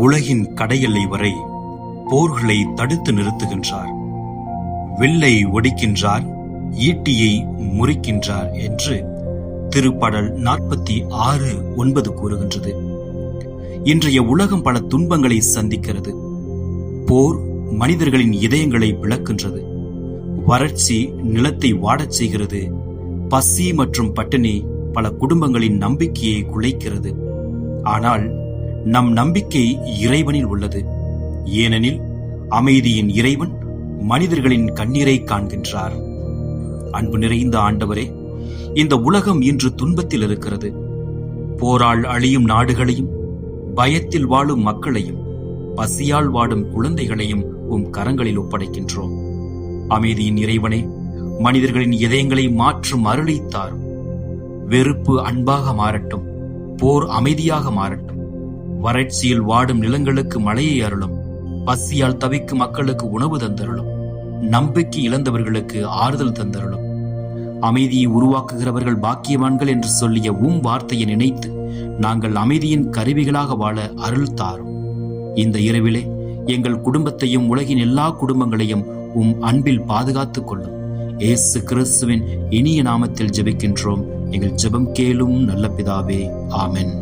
உலகின் கடையெல்லை வரை போர்களை தடுத்து நிறுத்துகின்றார், வில்லை ஒடிக்கின்றார், ஈட்டியை முறிக்கின்றார் என்று திருப்பாடல் 46:9 கூறுகின்றது. இன்றைய உலகம் பல துன்பங்களை சந்திக்கிறது. போர் மனிதர்களின் இதயங்களை பிளக்கின்றது. வறட்சி நிலத்தை வாடச் செய்கிறது. பசி மற்றும் பட்டினி பல குடும்பங்களின் நம்பிக்கையை குலைக்கிறது. ஆனால் நம் நம்பிக்கை இறைவனில் உள்ளது. ஏனெனில் அமைதியின் இறைவன் மனிதர்களின் கண்ணீரை காண்கின்றார். அன்பு நிறைந்த ஆண்டவரே, இந்த உலகம் இன்று துன்பத்தில் இருக்கிறது. போரால் அழியும் நாடுகளையும், பயத்தில் வாழும் மக்களையும், பசியால் வாடும் குழந்தைகளையும் உம் கரங்களில் ஒப்படைக்கின்றோம். அமைதியின் இறைவனே, மனிதர்களின் இதயங்களை மாற்றும் அருளை தாரும். வெறுப்பு அன்பாக மாறட்டும், போர் அமைதியாக மாறட்டும். வறட்சியில் வாடும் நிலங்களுக்கு மழையை அருளும். பசியால் தவிக்கும் மக்களுக்கு உணவு தந்தருளும். நம்பிக்கை இழந்தவர்களுக்கு ஆறுதல் தந்தருளும். அமைதியை உருவாக்குகிறவர்கள் பாக்கியவான்கள் என்று சொல்லிய உம் வார்த்தையை நினைத்து நாங்கள் அமைதியின் கருவிகளாக வாழ அருள் தாரும். இந்த இரவிலே எங்கள் குடும்பத்தையும் உலகின் எல்லா குடும்பங்களையும் உம் அன்பில் பாதுகாத்துக் கொள்ளும். இயேசு கிறிஸ்துவின் இனிய நாமத்தில் ஜெபிக்கின்றோம். எங்கள் ஜெபம் கேளும் நல்ல பிதாவே. ஆமென்.